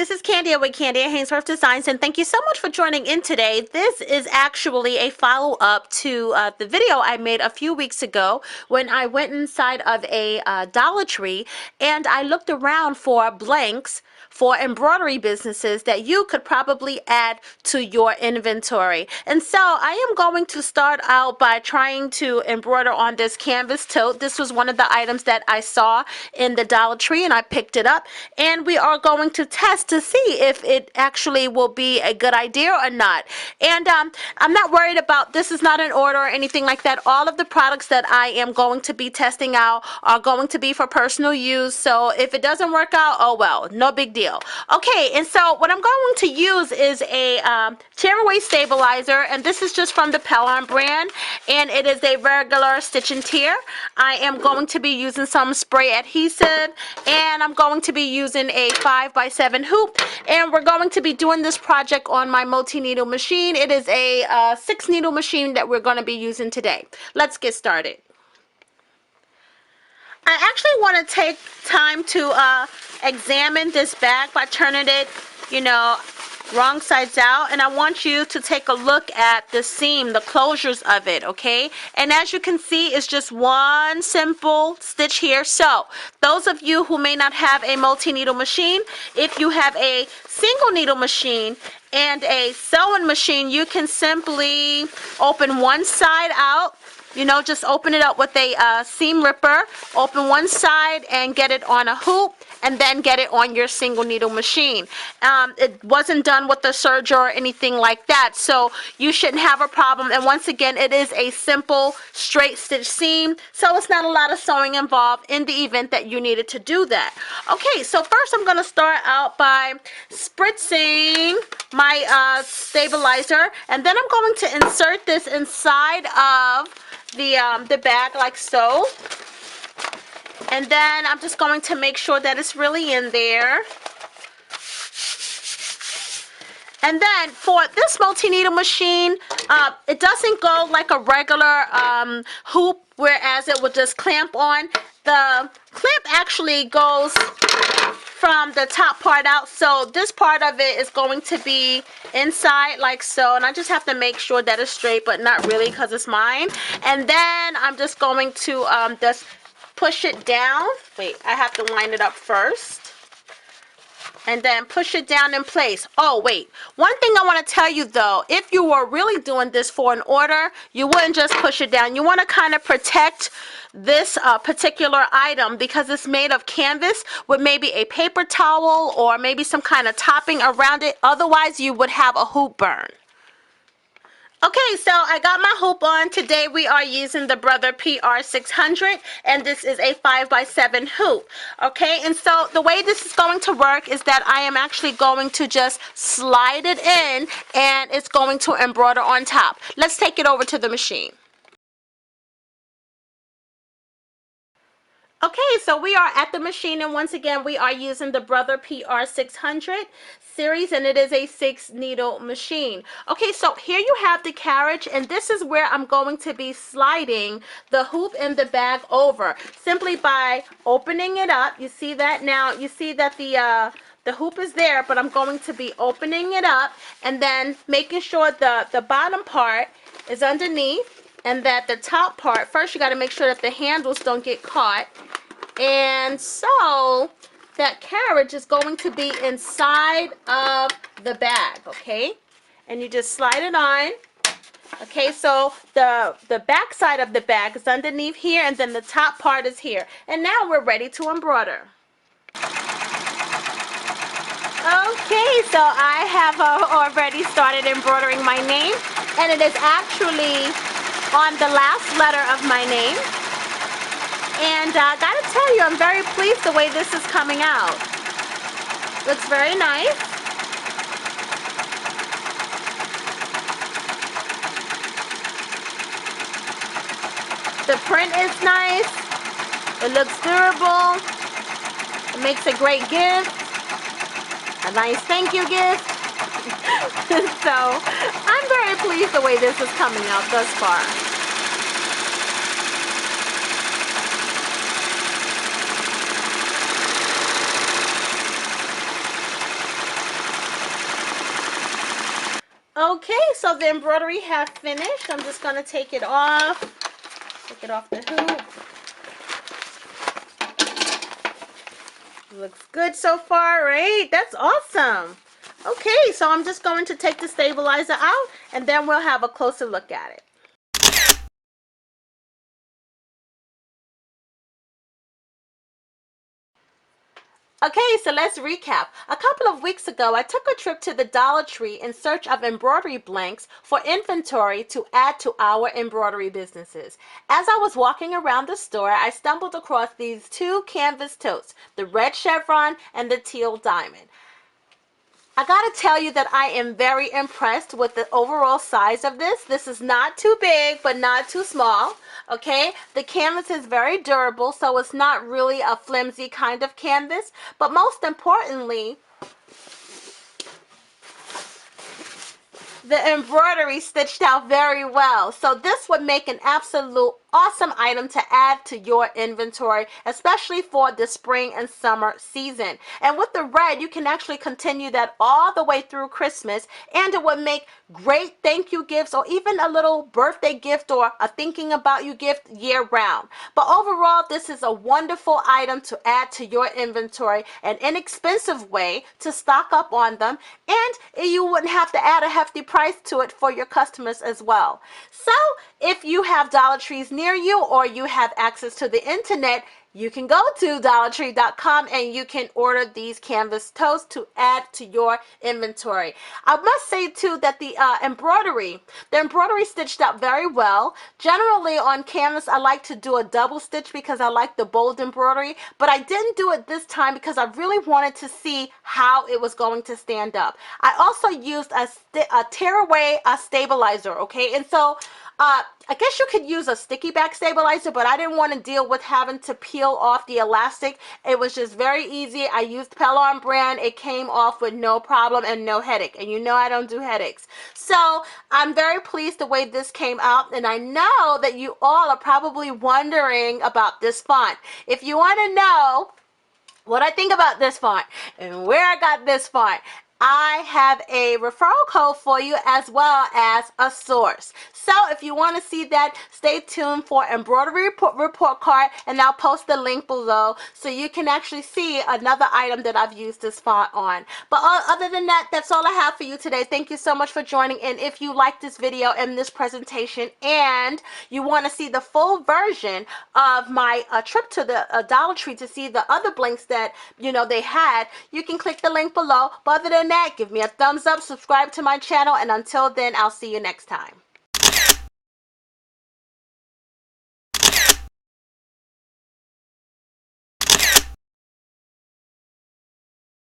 this is Kandia with Kandia Haynesworth Designs, and thank you so much for joining in today. This is actually a follow-up to the video I made a few weeks ago when I went inside of a Dollar Tree and I looked around for blanks for embroidery businesses that you could probably add to your inventory. And so I am going to start out by trying to embroider on this canvas tote. This was one of the items that I saw in the Dollar Tree and I picked it up, and we are going to test to see if it actually will be a good idea or not. And I'm not worried about, this is not an order or anything like that. All of the products that I am going to be testing out are going to be for personal use, so if it doesn't work out, oh well, no big deal. Okay, and so what I'm going to use is a tearaway stabilizer, and this is just from the Pelon brand, and it is a regular stitch and tear. I am going to be using some spray adhesive, and I'm going to be using a 5x7 hoop, and we're going to be doing this project on my multi-needle machine. It is a 6-needle machine that we're going to be using today. Let's get started. I actually want to take time to examine this bag by turning it, you know, wrong sides out, and I want you to take a look at the seam, the closures of it, okay? And as you can see, it's just one simple stitch here. So those of you who may not have a multi-needle machine, if you have a single needle machine and a sewing machine, you can simply open one side out. You know, just open it up with a seam ripper, open one side and get it on a hoop, and then get it on your single needle machine. It wasn't done with a serger or anything like that, so you shouldn't have a problem. And once again, it is a simple straight stitch seam, so it's not a lot of sewing involved in the event that you needed to do that. Okay, so first I'm going to start out by spritzing my stabilizer, and then I'm going to insert this inside of the bag like so, and then I'm just going to make sure that it's really in there. And then for this multi-needle machine, it doesn't go like a regular hoop, whereas it will just clamp on. The clamp actually goes from the top part out, so this part of it is going to be inside like so, and I just have to make sure that it's straight, but not really because it's mine. And then I'm just going to just push it down. Wait, I have to line it up first. And then push it down in place. Oh, wait. One thing I want to tell you, though, if you were really doing this for an order, you wouldn't just push it down. You want to kind of protect this particular item because it's made of canvas with maybe a paper towel or maybe some kind of topping around it. Otherwise, you would have a hoop burn. Okay, so I got my hoop on. Today we are using the Brother PR600, and this is a 5x7 hoop. Okay, and so the way this is going to work is that I am actually going to just slide it in, and it's going to embroider on top. Let's take it over to the machine. Okay, so we are at the machine, and once again we are using the Brother PR600 series, and it is a 6-needle machine. Okay, so here you have the carriage, and this is where I'm going to be sliding the hoop and the bag over simply by opening it up. You see that now? You see that the hoop is there, but I'm going to be opening it up and then making sure the bottom part is underneath, and that the top part, first you got to make sure that the handles don't get caught. And so that carriage is going to be inside of the bag, okay? And you just slide it on. Okay, so the back side of the bag is underneath here, and then the top part is here. And now we're ready to embroider. Okay, so I have already started embroidering my name, and it is actually on the last letter of my name. And I gotta tell you, I'm very pleased the way this is coming out. Looks very nice. The print is nice. It looks durable. It makes a great gift. A nice thank you gift. So I'm very pleased the way this is coming out thus far. Okay, so the embroidery have finished. I'm just going to take it off. Take it off the hoop. Looks good so far, right? That's awesome. Okay, so I'm just going to take the stabilizer out and then we'll have a closer look at it. Okay, so let's recap. A couple of weeks ago, I took a trip to the Dollar Tree in search of embroidery blanks for inventory to add to our embroidery businesses. As I was walking around the store, I stumbled across these two canvas totes, the red chevron and the teal diamond. I gotta tell you that I am very impressed with the overall size of this. This is not too big, but not too small. Okay, the canvas is very durable, so it's not really a flimsy kind of canvas. But most importantly, the embroidery stitched out very well. So this would make an absolute awesome item to add to your inventory, especially for the spring and summer season. And with the red, you can actually continue that all the way through Christmas, and it would make great thank you gifts or even a little birthday gift or a thinking about you gift year round. But overall, this is a wonderful item to add to your inventory, an inexpensive way to stock up on them, and you wouldn't have to add a hefty price to it for your customers as well. So if you have Dollar Trees near you or you have access to the internet, you can go to dollartree.com and you can order these canvas totes to add to your inventory. I must say too that the embroidery stitched out very well. Generally on canvas, I like to do a double stitch because I like the bold embroidery, but I didn't do it this time because I really wanted to see how it was going to stand up. I also used a tearaway stabilizer, okay, and so I guess you could use a sticky back stabilizer, but I didn't want to deal with having to peel off the elastic. It was just very easy. I used Pellon brand. It came off with no problem and no headache. And you know I don't do headaches. So I'm very pleased the way this came out. And I know that you all are probably wondering about this font. If you want to know what I think about this font and where I got this font, I have a referral code for you as well as a source. So if you want to see that, stay tuned for embroidery report card, and I'll post the link below so you can actually see another item that I've used this font on. But other than that, that's all I have for you today. Thank you so much for joining in. If you like this video and this presentation and you want to see the full version of my trip to the Dollar Tree to see the other blanks that they had, you can click the link below. But other than that, give me a thumbs up, subscribe to my channel, and until then, I'll see you next time.